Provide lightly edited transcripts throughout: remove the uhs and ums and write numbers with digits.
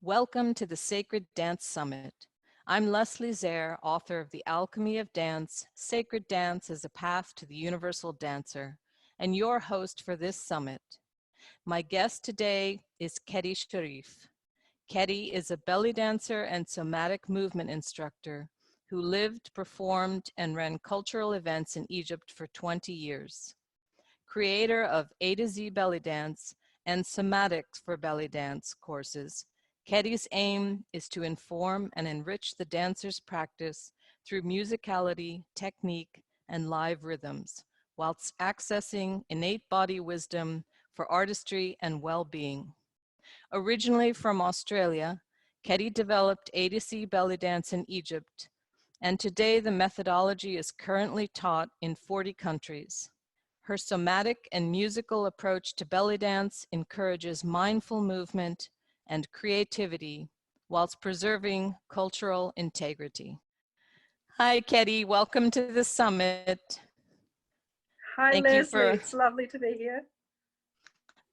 Welcome to the Sacred Dance Summit. I'm Leslie Zehr, author of The Alchemy of Dance, Sacred Dance as a Path to the Universal Dancer, and your host for this summit. My guest today is Keti Sharif. Keti is a belly dancer and somatic movement instructor who lived, performed, and ran cultural events in Egypt for 20 years. Creator of AtoZ Bellydance and Somatics for belly dance courses, Keti's aim is to inform and enrich the dancer's practice through musicality, technique, and live rhythms, whilst accessing innate body wisdom for artistry and well-being. Originally from Australia, Keti developed AtoZ Bellydance in Egypt, and today the methodology is currently taught in 40 countries. Her somatic and musical approach to belly dance encourages mindful movement and creativity whilst preserving cultural integrity. Hi, Keti. Welcome to the summit. Hi, Leslie. It's lovely to be here.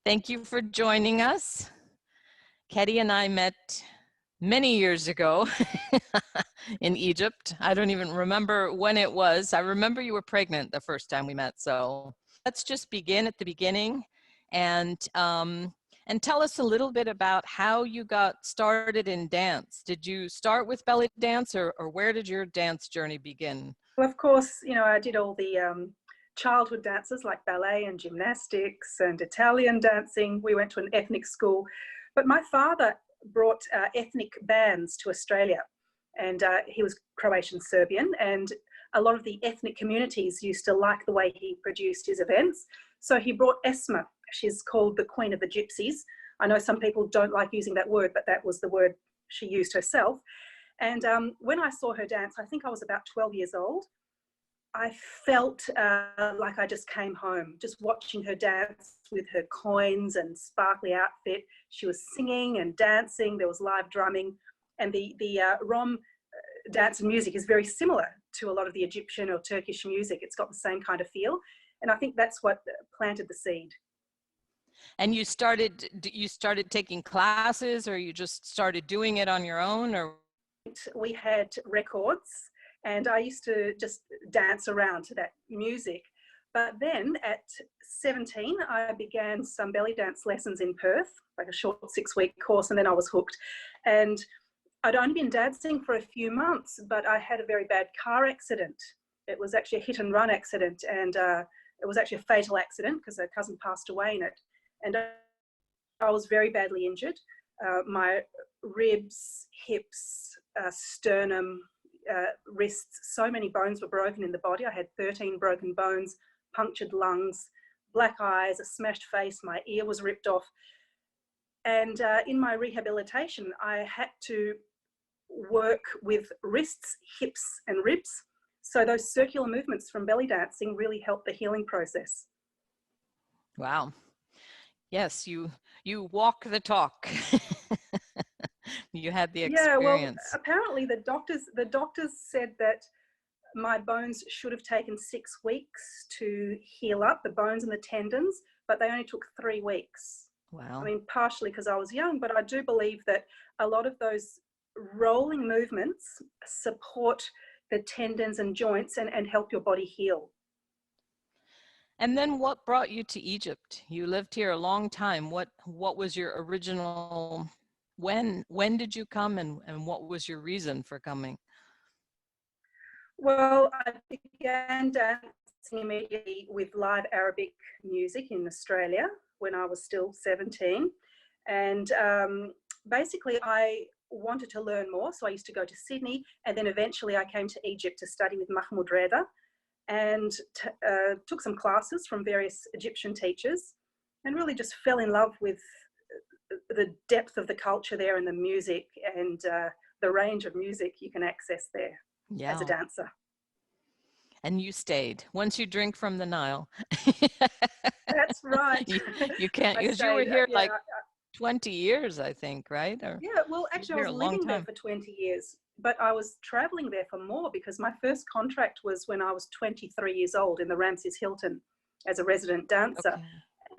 Thank you for joining us. Keti and I met many years ago in Egypt. I don't even remember when it was. I remember you were pregnant the first time we met. So let's just begin at the beginning and tell us a little bit about how you got started in dance. Did you start with belly dance or where did your dance journey begin? Well, of course, you know, I did all the childhood dances like ballet and gymnastics and Italian dancing. We went to an ethnic school, but my father brought ethnic bands to Australia, and he was Croatian Serbian, and a lot of the ethnic communities used to like the way he produced his events. So he brought Esma. She's called the Queen of the Gypsies. I know some people don't like using that word, but that was the word she used herself. And when I saw her dance, I think I was about 12 years old, I felt like I just came home, just watching her dance with her coins and sparkly outfit. She was singing and dancing. There was live drumming. And the Rom dance and music is very similar to a lot of the Egyptian or Turkish music. It's got the same kind of feel. And I think that's what planted the seed. And you started taking classes, or you just started doing it on your own? Or we had records, and I used to just dance around to that music. But then at 17, I began some belly dance lessons in Perth, like a short 6-week course, and then I was hooked. And I'd only been dancing for a few months, but I had a very bad car accident. It was actually a hit and run accident, and it was actually a fatal accident because a cousin passed away in it. And I was very badly injured. My ribs, hips, sternum, wrists, so many bones were broken in the body. I had 13 broken bones, punctured lungs, black eyes, a smashed face, my ear was ripped off. And in my rehabilitation, I had to work with wrists, hips, and ribs. So those circular movements from belly dancing really helped the healing process. Wow. Yes, you walk the talk. You had the experience. Yeah, well, apparently the doctors said that my bones should have taken 6 weeks to heal up, the bones and the tendons, but they only took 3 weeks. Wow. I mean, partially because I was young, but I do believe that a lot of those rolling movements support the tendons and joints and help your body heal. And then what brought you to Egypt? You lived here a long time. What was your original, when did you come, and what was your reason for coming? Well, I began dancing immediately with live Arabic music in Australia when I was still 17. And basically I wanted to learn more. So I used to go to Sydney, and then eventually I came to Egypt to study with Mahmoud Reda, and took some classes from various Egyptian teachers, and really just fell in love with the depth of the culture there and the music and the range of music you can access there as a dancer. And you stayed once you drink from the Nile. That's right. You can't, because you were here like 20 years, I think, right? Or yeah, well, actually I was living there for 20 years. But I was traveling there for more because my first contract was when I was 23 years old in the Ramses Hilton as a resident dancer. Okay.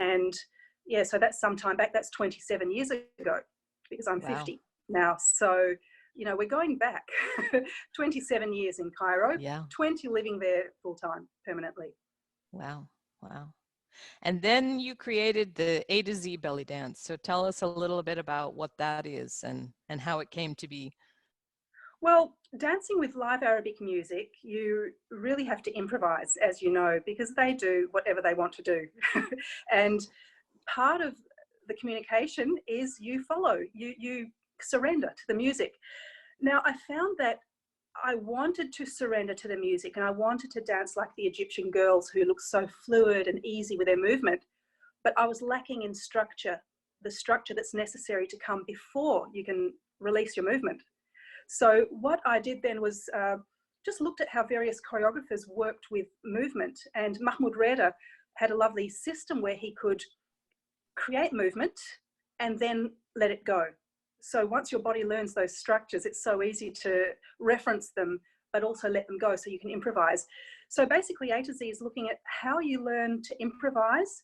And yeah, so that's some time back. That's 27 years ago because I'm 50. now. So, you know, we're going back 27 years in Cairo, Yeah. 20 living there full time permanently. Wow. Wow. And then you created the AtoZ belly dance. So tell us a little bit about what that is and how it came to be. Well, dancing with live Arabic music, you really have to improvise, as you know, because they do whatever they want to do. And part of the communication is you follow, you surrender to the music. Now, I found that I wanted to surrender to the music and I wanted to dance like the Egyptian girls who look so fluid and easy with their movement, but I was lacking in structure, the structure that's necessary to come before you can release your movement. So what I did then was just looked at how various choreographers worked with movement, and Mahmoud Reda had a lovely system where he could create movement and then let it go. So once your body learns those structures, it's so easy to reference them, but also let them go so you can improvise. So basically AtoZ is looking at how you learn to improvise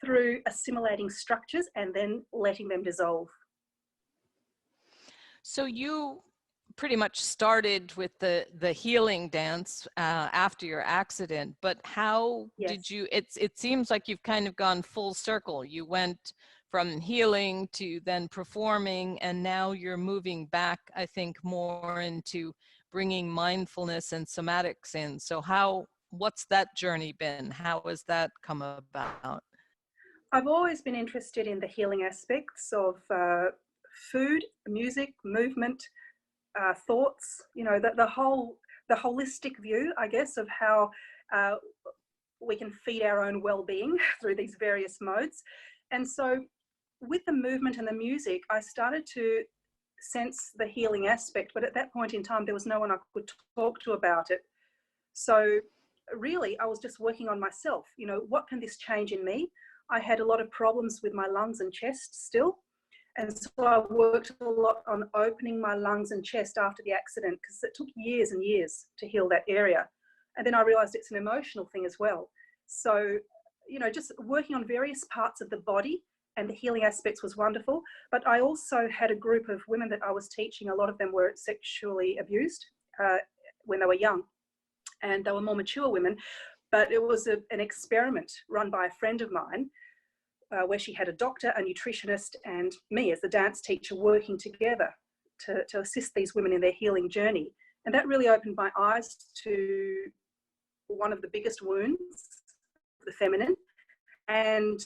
through assimilating structures and then letting them dissolve. So you pretty much started with the healing dance after your accident, but how did you, it seems like you've kind of gone full circle. You went from healing to then performing, and now you're moving back, I think, more into bringing mindfulness and somatics in. So what's that journey been? How has that come about? I've always been interested in the healing aspects of food, music, movement, thoughts, you know, the holistic view, I guess, of how we can feed our own well-being through these various modes. And so with the movement and the music, I started to sense the healing aspect, but at that point in time, there was no one I could talk to about it. So really, I was just working on myself. You know, what can this change in me? I had a lot of problems with my lungs and chest still. And so I worked a lot on opening my lungs and chest after the accident, because it took years and years to heal that area. And then I realized it's an emotional thing as well. So, you know, just working on various parts of the body and the healing aspects was wonderful. But I also had a group of women that I was teaching. A lot of them were sexually abused when they were young, and they were more mature women. But it was an experiment run by a friend of mine, where she had a doctor, a nutritionist, and me as the dance teacher working together to assist these women in their healing journey. And that really opened my eyes to one of the biggest wounds, the feminine. And,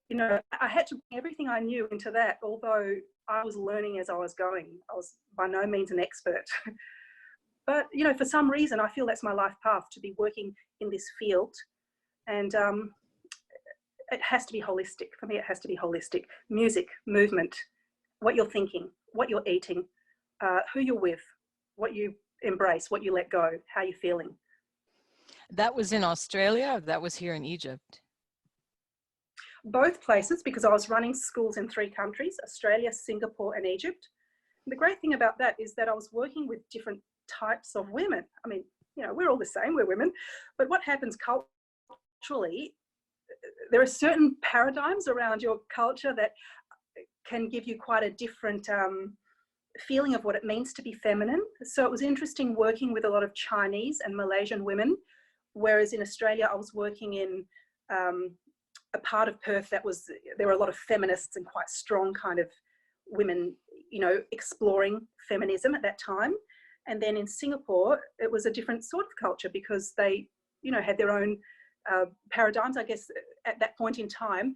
you know, I had to bring everything I knew into that, although I was learning as I was going. I was by no means an expert. But, you know, for some reason, I feel that's my life path, to be working in this field. And it has to be holistic. For me, it has to be holistic. Music, movement, what you're thinking, what you're eating, who you're with, what you embrace, what you let go, how you're feeling. That was in Australia, or that was here in Egypt? Both places, because I was running schools in 3 countries, Australia, Singapore, and Egypt. And the great thing about that is that I was working with different types of women. I mean, you know, we're all the same, we're women. But what happens culturally, there are certain paradigms around your culture that can give you quite a different feeling of what it means to be feminine. So it was interesting working with a lot of Chinese and Malaysian women, whereas in Australia, I was working in a part of Perth that was, there were a lot of feminists and quite strong kind of women, you know, exploring feminism at that time. And then in Singapore, it was a different sort of culture, because they, you know, had their own paradigms, I guess, at that point in time.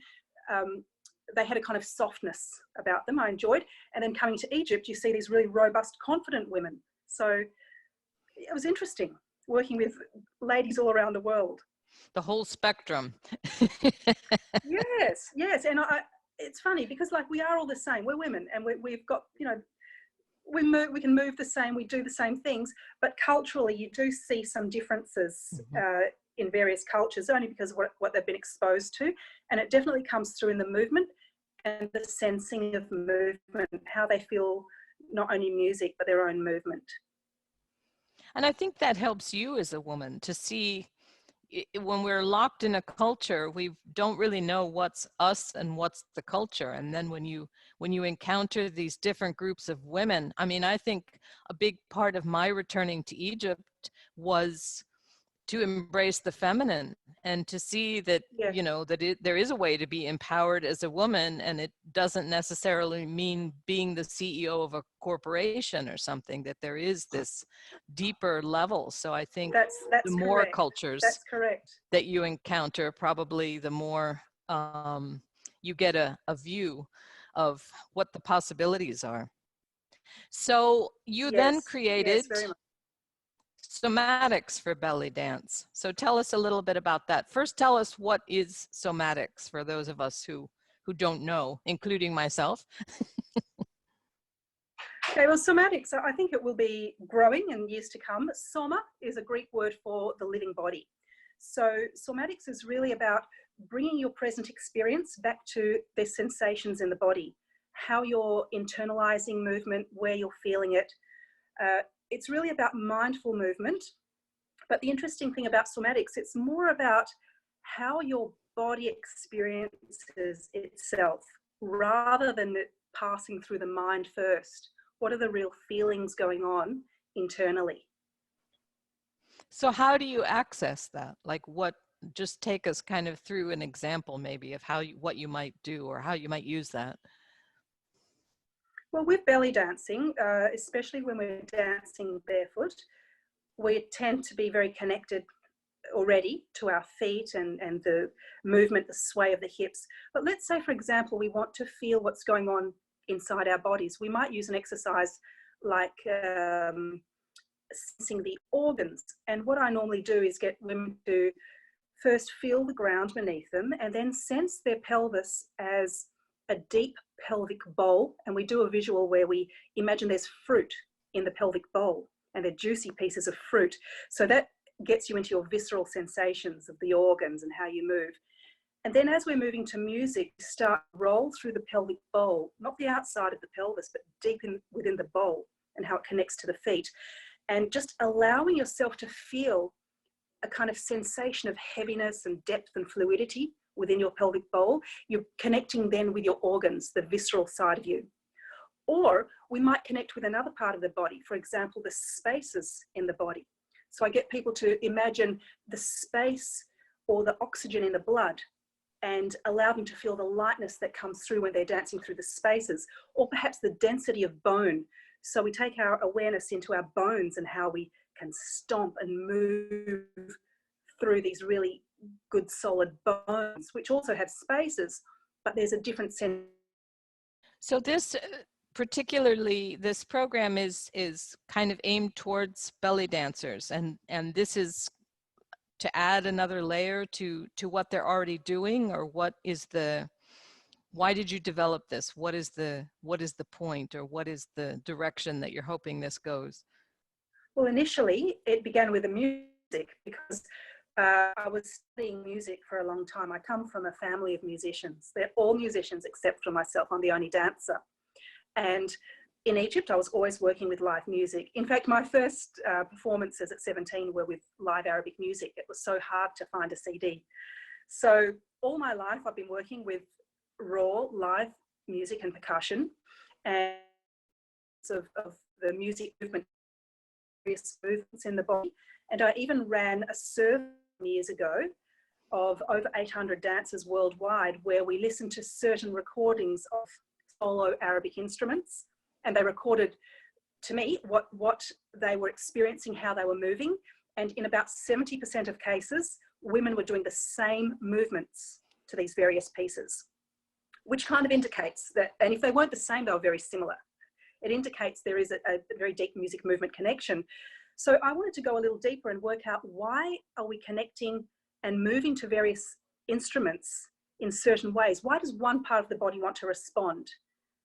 They had a kind of softness about them I enjoyed. And then coming to Egypt, you see these really robust, confident women. So it was interesting working with ladies all around the world. The whole spectrum. Yes, yes. And it's funny because, like, we are all the same. We're women, and we've got, you know, we can move the same, we do the same things, but culturally you do see some differences in various cultures, only because of what they've been exposed to. And it definitely comes through in the movement and the sensing of movement, how they feel not only music, but their own movement. And I think that helps you as a woman to see when we're locked in a culture, we don't really know what's us and what's the culture. And then when you encounter these different groups of women, I mean, I think a big part of my returning to Egypt was to embrace the feminine and to see that, Yeah. you know, that there is a way to be empowered as a woman, and it doesn't necessarily mean being the CEO of a corporation or something, that there is this deeper level. So I think That's the more correct. cultures That's correct. that you encounter, probably the more you get a view of what the possibilities are. So you then Yes. Yes, created very much. Somatics for belly dance. So tell us a little bit about that. First, tell us what is Somatics for those of us who don't know, including myself. Okay, well, somatics, I think it will be growing in years to come. Soma is a Greek word for the living body. So somatics is really about bringing your present experience back to the sensations in the body, how you're internalizing movement, where you're feeling it. It's really about mindful movement. But the interesting thing about somatics, it's more about how your body experiences itself rather than it passing through the mind first. What are the real feelings going on internally? So how do you access that? Like what, just take us kind of through an example maybe of how what you might do or how you might use that. Well, with belly dancing, especially when we're dancing barefoot, we tend to be very connected already to our feet and the movement, the sway of the hips. But let's say, for example, we want to feel what's going on inside our bodies. We might use an exercise like sensing the organs. And what I normally do is get women to first feel the ground beneath them and then sense their pelvis as a deep pelvic bowl. And we do a visual where we imagine there's fruit in the pelvic bowl and they're juicy pieces of fruit. So that gets you into your visceral sensations of the organs and how you move. And then as we're moving to music, start roll through the pelvic bowl, not the outside of the pelvis, but deep within the bowl and how it connects to the feet. And just allowing yourself to feel a kind of sensation of heaviness and depth and fluidity within your pelvic bowl. You're connecting then with your organs, the visceral side of you. Or we might connect with another part of the body, for example, the spaces in the body. So I get people to imagine the space or the oxygen in the blood and allow them to feel the lightness that comes through when they're dancing through the spaces, or perhaps the density of bone. So we take our awareness into our bones and how we can stomp and move through these really good solid bones, which also have spaces, but there's a different sense. So this particularly, this program is kind of aimed towards belly dancers, and this is to add another layer to what they're already doing, or what is the, why did you develop this? What is the point, or what is the direction that you're hoping this goes? Well, initially it began with the music because I was studying music for a long time. I come from a family of musicians. They're all musicians except for myself. I'm the only dancer. And in Egypt, I was always working with live music. In fact, my first performances at 17 were with live Arabic music. It was so hard to find a CD. So all my life, I've been working with raw live music and percussion, and of the music movement, various movements in the body. And I even ran a survey years ago of over 800 dancers worldwide, where we listened to certain recordings of solo Arabic instruments, and they recorded to me what they were experiencing, how they were moving. And in about 70% of cases, women were doing the same movements to these various pieces, which kind of indicates that, and if they weren't the same, they were very similar. It indicates there is a very deep music movement connection. So I wanted to go a little deeper and work out, why are we connecting and moving to various instruments in certain ways? Why does one part of the body want to respond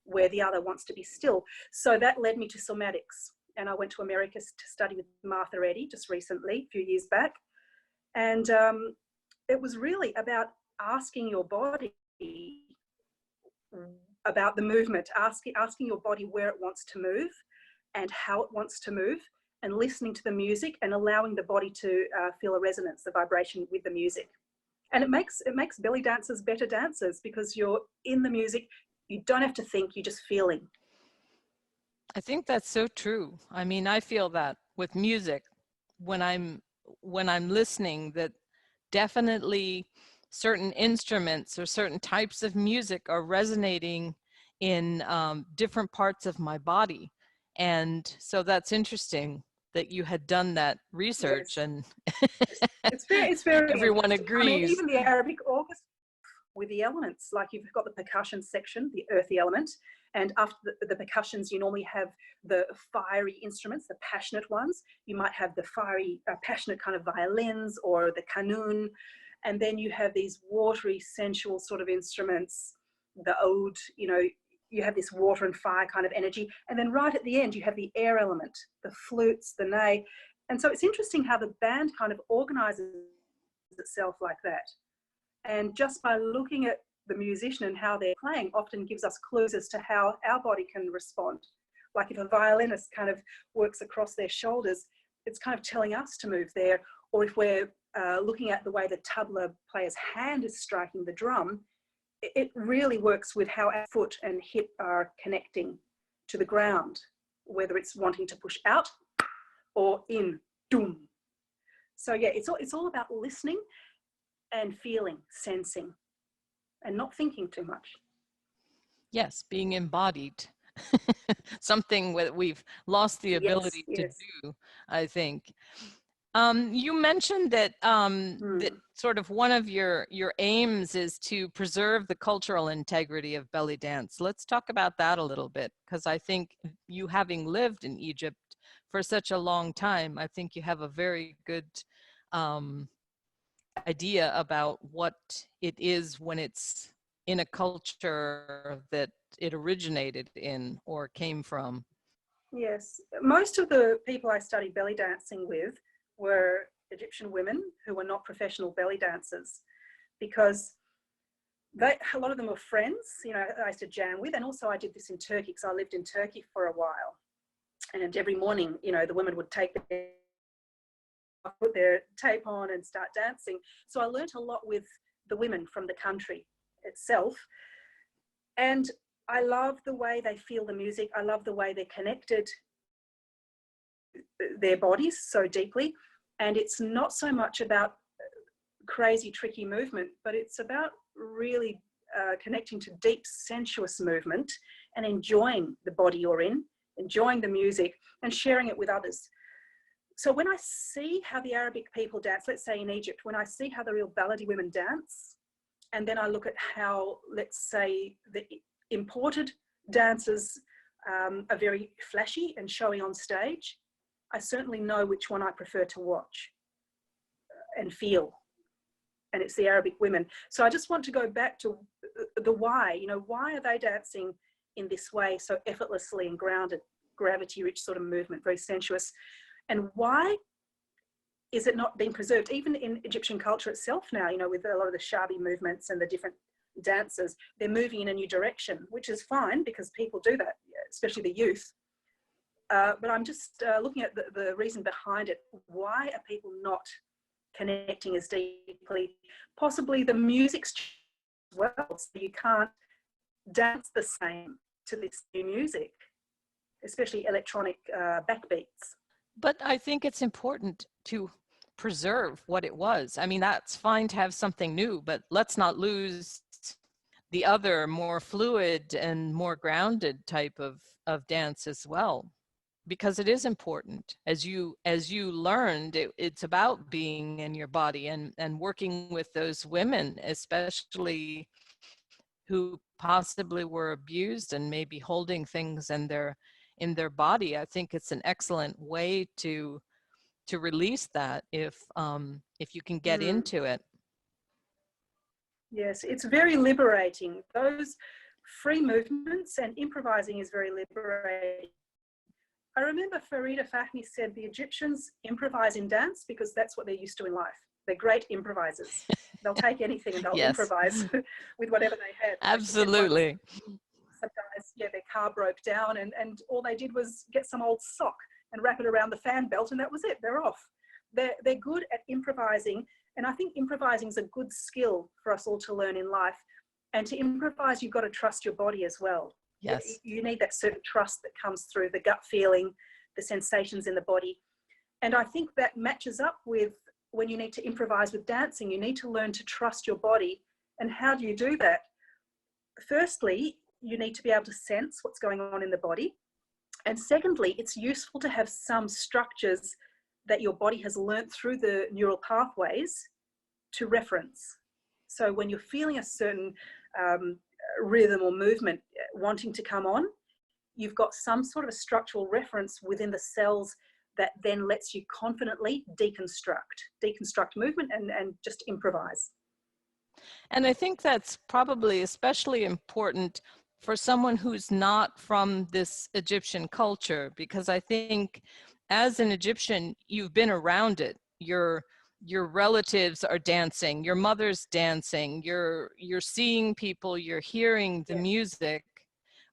where the other wants to be still? So that led me to somatics. And I went to America to study with Martha Eddy just recently, a few years back. And it was really about asking your body about the movement, asking your body where it wants to move and how it wants to move, and listening to the music and allowing the body to feel a resonance, the vibration with the music. And it makes belly dancers better dancers because you're in the music. You don't have to think, you're just feeling. I think that's so true. I mean, I feel that with music when I'm listening, that definitely certain instruments or certain types of music are resonating in different parts of my body. And so that's interesting that you had done that research. Yes. And It's very everyone interesting. I mean, agrees. even the Arabic orchestra with the elements, like you've got the percussion section, the earthy element, and after the percussions, you normally have the fiery instruments, the passionate ones. You might have the fiery, passionate kind of violins or the qanun, and then you have these watery, sensual sort of instruments, the oud, you know, you have this water and fire kind of energy. And then right at the end, you have the air element, the flutes, the ney. And so it's interesting how the band kind of organizes itself like that. And just by looking at the musician and how they're playing often gives us clues as to how our body can respond. Like if a violinist kind of works across their shoulders, it's kind of telling us to move there. Or if we're looking at the way the tabla player's hand is striking the drum, it really works with how our foot and hip are connecting to the ground, whether it's wanting to push out or in, doom. So yeah, it's all about listening and feeling, sensing, and not thinking too much. Yes, being embodied. Something that we've lost the ability to do, I think. You mentioned that that sort of one of your aims is to preserve the cultural integrity of belly dance. Let's talk about that a little bit, because I think you, having lived in Egypt for such a long time, I think you have a very good idea about what it is when it's in a culture that it originated in or came from. Yes, most of the people I studied belly dancing with were Egyptian women who were not professional belly dancers, because a lot of them were friends, you know, I used to jam with. And also I did this in Turkey because I lived in Turkey for a while. And every morning, you know, the women would put their tape on and start dancing. So I learnt a lot with the women from the country itself. And I love the way they feel the music. I love the way they're connected their bodies so deeply. And it's not so much about crazy, tricky movement, but it's about really connecting to deep, sensuous movement and enjoying the body you're in, enjoying the music and sharing it with others. So when I see how the Arabic people dance, let's say in Egypt, when I see how the real ballady women dance, and then I look at how, let's say, the imported dancers are very flashy and showy on stage, I certainly know which one I prefer to watch and feel. And it's the Arabic women. So I just want to go back to the why. You know, why are they dancing in this way, so effortlessly and grounded, gravity-rich sort of movement, very sensuous? And why is it not being preserved, even in Egyptian culture itself now, you know, with a lot of the shabi movements and the different dances, they're moving in a new direction, which is fine because people do that, especially the youth. But I'm just looking at the reason behind it. Why are people not connecting as deeply? Possibly the music's as well, so you can't dance the same to this new music, especially electronic backbeats. But I think it's important to preserve what it was. I mean, that's fine to have something new, but let's not lose the other more fluid and more grounded type of dance as well, because it is important. As you learned, it's about being in your body and working with those women, especially who possibly were abused and maybe holding things in their body. I think it's an excellent way to release that if you can get into it. Yes, it's very liberating. Those free movements and improvising is very liberating. I remember Farida Fahmy said the Egyptians improvise in dance because that's what they're used to in life. They're great improvisers. They'll take anything and they'll improvise with whatever they had. Absolutely. Some guys, their car broke down and all they did was get some old sock and wrap it around the fan belt, and that was it. They're off. They're good at improvising, and I think improvising is a good skill for us all to learn in life. And to improvise, you've got to trust your body as well. Yes. You need that certain trust that comes through the gut feeling, the sensations in the body. And I think that matches up with when you need to improvise with dancing. You need to learn to trust your body. And how do you do that? Firstly, you need to be able to sense what's going on in the body. And secondly, it's useful to have some structures that your body has learnt through the neural pathways to reference. So when you're feeling a certain rhythm or movement wanting to come on, you've got some sort of a structural reference within the cells that then lets you confidently deconstruct movement and just improvise. And I think that's probably especially important for someone who's not from this Egyptian culture, because I think as an Egyptian, you've been around it. Your relatives are dancing, your mother's dancing, you're seeing people, you're hearing the music.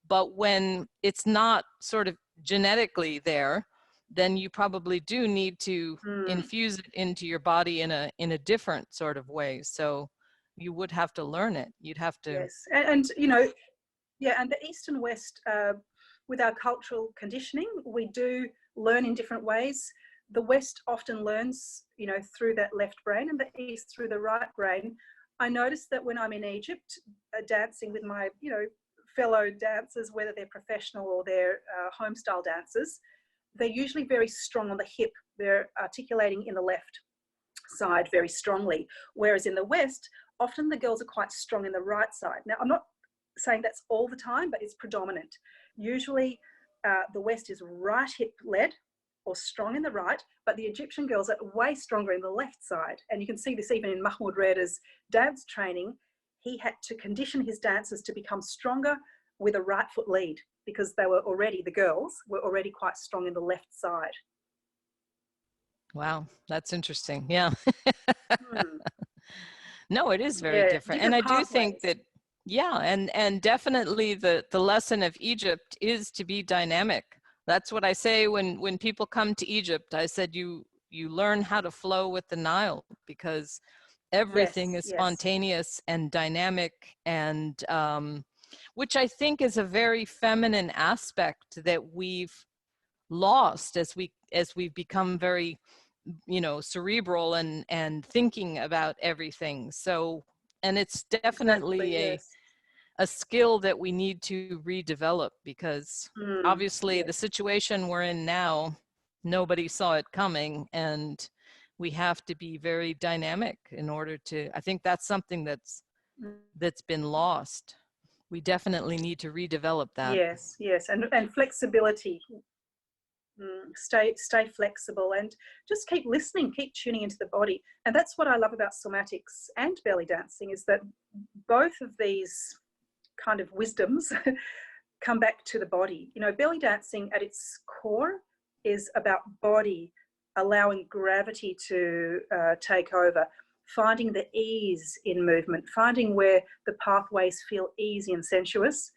But when it's not sort of genetically there, then you probably do need to infuse it into your body in a different sort of way. So you would have to learn it. You'd have to. Yes, and you know, yeah, and the East and West, with our cultural conditioning, we do learn in different ways. The West often learns, you know, through that left brain, and the East through the right brain. I noticed that when I'm in Egypt, dancing with my, you know, fellow dancers, whether they're professional or they're home style dancers, they're usually very strong on the hip. They're articulating in the left side very strongly. Whereas in the West, often the girls are quite strong in the right side. Now, I'm not saying that's all the time, but it's predominant. Usually the West is right hip led or strong in the right, but the Egyptian girls are way stronger in the left side. And you can see this even in Mahmoud Reda's dance training. He had to condition his dancers to become stronger with a right foot lead, because they were already, the girls were already quite strong in the left side. Wow, that's interesting. Yeah. No, it is very different. And I do think that, yeah, and definitely the lesson of Egypt is to be dynamic. That's what I say when people come to Egypt. I said, you learn how to flow with the Nile, because everything is spontaneous and dynamic, and which I think is a very feminine aspect that we've lost as we've become very, you know, cerebral and thinking about everything. So, and it's definitely a skill that we need to redevelop, because obviously the situation we're in now, nobody saw it coming, and we have to be very dynamic in order to, I think that's something that's been lost. We definitely need to redevelop that. Yes, and flexibility. Stay flexible and just keep listening, keep tuning into the body. And that's what I love about somatics and belly dancing, is that both of these kind of wisdoms come back to the body. You know, belly dancing at its core is about body, allowing gravity to take over, finding the ease in movement, finding where the pathways feel easy and sensuous.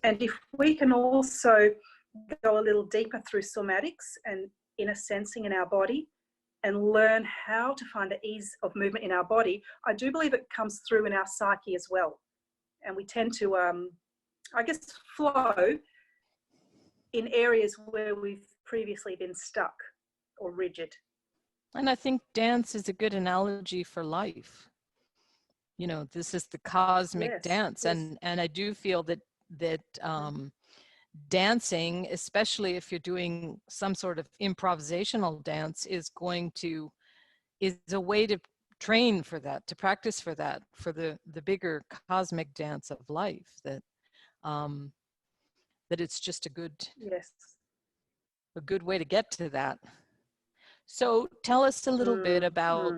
And if we can also go a little deeper through somatics and inner sensing in our body and learn how to find the ease of movement in our body, I do believe it comes through in our psyche as well. And we tend to, I guess, flow in areas where we've previously been stuck or rigid. And I think dance is a good analogy for life. You know, this is the cosmic dance. And I do feel that dancing, especially if you're doing some sort of improvisational dance, is a way to train for that, to practice for that, for the bigger cosmic dance of life, that it's just a good way to get to that. So tell us a little bit about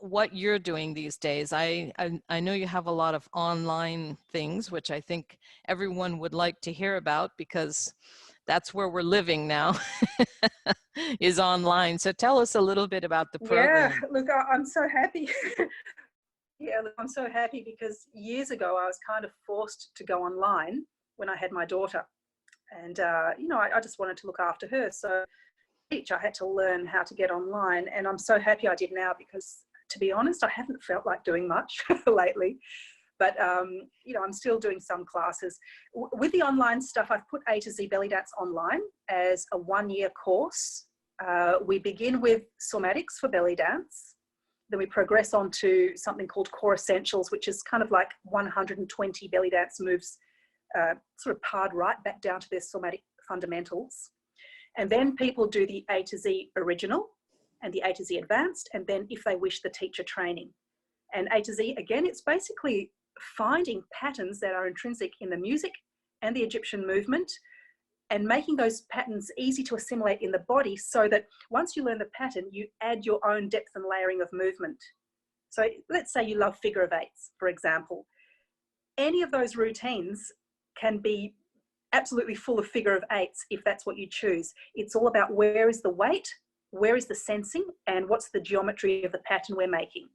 what you're doing these days. I know you have a lot of online things, which I think everyone would like to hear about, because that's where we're living now, is online. So tell us a little bit about the program. Yeah, look, I'm so happy. I'm so happy because years ago I was kind of forced to go online when I had my daughter. And, you know, I just wanted to look after her. So I had to learn how to get online, and I'm so happy I did now, because to be honest, I haven't felt like doing much lately. But, you know, I'm still doing some classes. With the online stuff, I've put AtoZ Bellydance online as a 1-year course. We begin with Somatics for belly dance. Then we progress on to something called Core Essentials, which is kind of like 120 belly dance moves, sort of pared right back down to their somatic fundamentals. And then people do the AtoZ Original and the AtoZ Advanced, and then if they wish, the teacher training. And AtoZ, again, it's basically finding patterns that are intrinsic in the music and the Egyptian movement, and making those patterns easy to assimilate in the body, so that once you learn the pattern, you add your own depth and layering of movement. So let's say you love figure of eights, for example. Any of those routines can be absolutely full of figure of eights if that's what you choose. It's all about where is the weight, where is the sensing, and what's the geometry of the pattern we're making.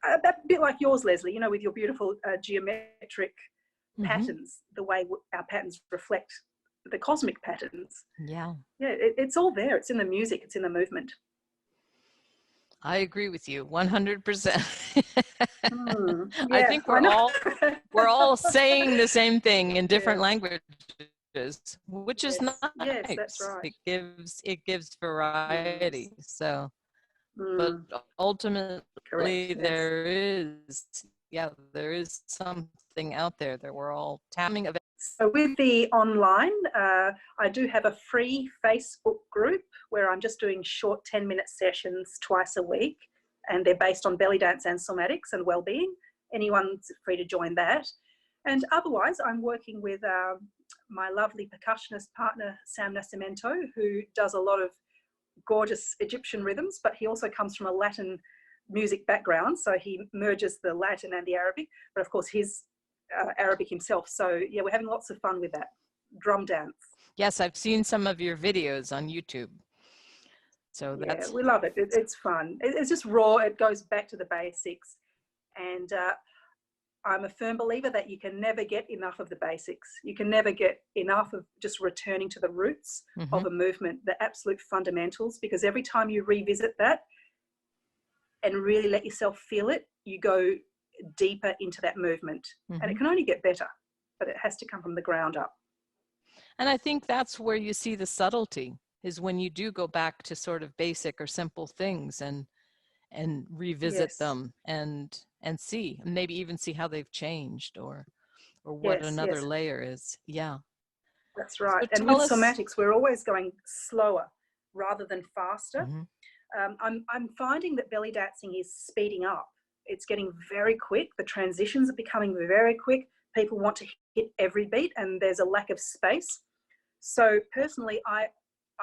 A bit like yours, Leslie, you know, with your beautiful geometric patterns, the way our patterns reflect the cosmic patterns. Yeah. Yeah, it's all there. It's in the music, it's in the movement. I agree with you 100%. Yeah, I think we're all saying the same thing in different languages, which is nice. Yes, that's right. It gives variety. Yes. So, but ultimately there is something out there that we're all tapping about. So with the online, I do have a free Facebook group where I'm just doing short 10-minute sessions twice a week, and they're based on belly dance and somatics and well-being. Anyone's free to join that. And otherwise, I'm working with my lovely percussionist partner, Sam Nascimento, who does a lot of gorgeous Egyptian rhythms, but he also comes from a Latin music background, so he merges the Latin and the Arabic, but of course he's Arabic himself. So yeah, we're having lots of fun with that drum dance. Yes, I've seen some of your videos on YouTube. So yeah, we love it. It's fun. It's just raw. It goes back to the basics. And I'm a firm believer that you can never get enough of the basics. You can never get enough of just returning to the roots of a movement, the absolute fundamentals, because every time you revisit that and really let yourself feel it, you go deeper into that movement. And it can only get better, but it has to come from the ground up. And I think that's where you see the subtlety, is when you do go back to sort of basic or simple things and revisit them and see, maybe even see how they've changed or what another layer is. Yeah. That's right. So and with somatics, we're always going slower rather than faster. I'm finding that belly dancing is speeding up. It's getting very quick. The transitions are becoming very quick. People want to hit every beat, and there's a lack of space. So personally, I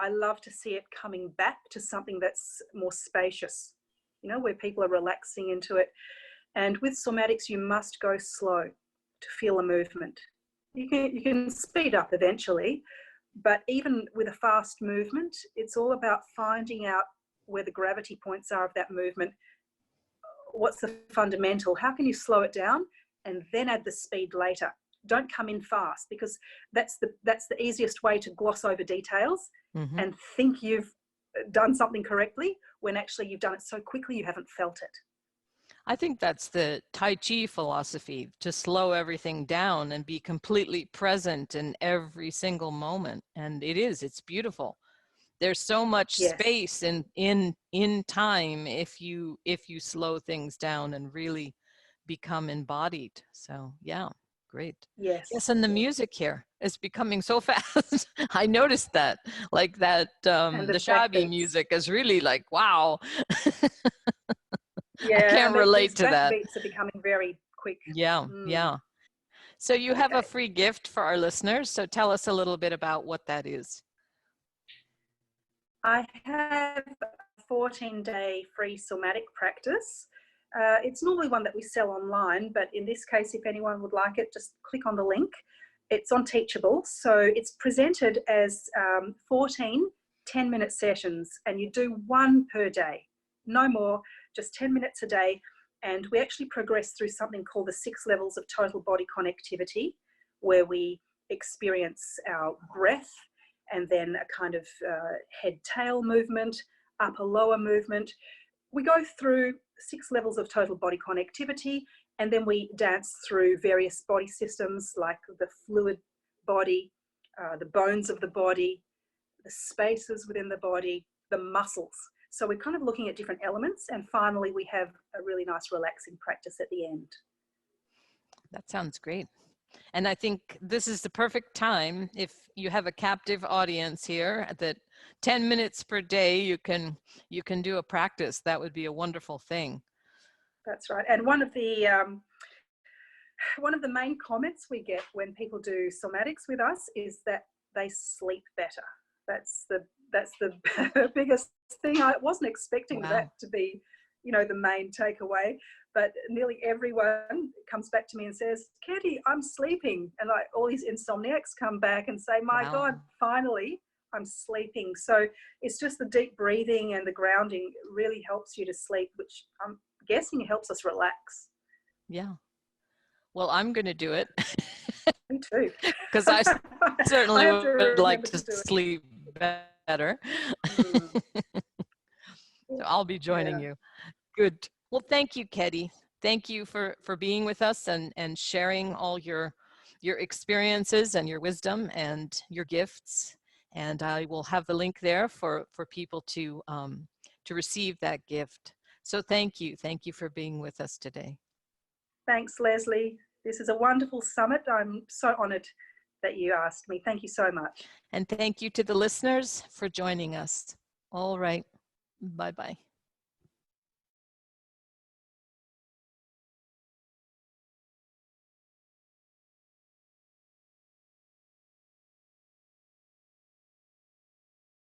love to see it coming back to something that's more spacious, you know, where people are relaxing into it. And with somatics, you must go slow to feel a movement. You can speed up eventually, but even with a fast movement, it's all about finding out where the gravity points are of that movement. What's the fundamental? How can you slow it down and then add the speed later? Don't come in fast, because that's the easiest way to gloss over details and think you've done something correctly when actually you've done it so quickly you haven't felt it. I think that's the Tai Chi philosophy, to slow everything down and be completely present in every single moment. And it's beautiful. There's so much space in time if you slow things down and really become embodied. So yeah, great. Yes, and the music here is becoming so fast. I noticed that, like that the Shabi music is really like, wow. Yeah, I can't relate to that. Beats are becoming very quick. Yeah, yeah. So you have a free gift for our listeners. So tell us a little bit about what that is. I have a 14-day free somatic practice. It's normally one that we sell online, but in this case, if anyone would like it, just click on the link. It's on Teachable. So it's presented as 14 10-minute sessions, and you do one per day, no more, just 10 minutes a day. And we actually progress through something called the 6 levels of total body connectivity, where we experience our breath, and then a kind of head-tail movement, upper-lower movement. We go through 6 levels of total body connectivity, and then we dance through various body systems like the fluid body, the bones of the body, the spaces within the body, the muscles. So we're kind of looking at different elements, and finally we have a really nice relaxing practice at the end. That sounds great. And I think this is the perfect time, if you have a captive audience here, that 10 minutes per day you can do a practice. That would be a wonderful thing. That's right. And one of the main comments we get when people do somatics with us is that they sleep better. That's the biggest thing. I wasn't expecting that to be, you know, the main takeaway, but nearly everyone comes back to me and says, "Keti, I'm sleeping." And like all these insomniacs come back and say, "My God, finally I'm sleeping." So it's just the deep breathing and the grounding really helps you to sleep, which I'm guessing helps us relax. Yeah. Well, I'm going to do it. Me too. Because I certainly would like to sleep better. So I'll be joining you. Good. Well, thank you, Keti. Thank you for being with us and sharing all your experiences and your wisdom and your gifts. And I will have the link there for people to receive that gift. So thank you. Thank you for being with us today. Thanks, Leslie. This is a wonderful summit. I'm so honored that you asked me. Thank you so much. And thank you to the listeners for joining us. All right. Bye-bye.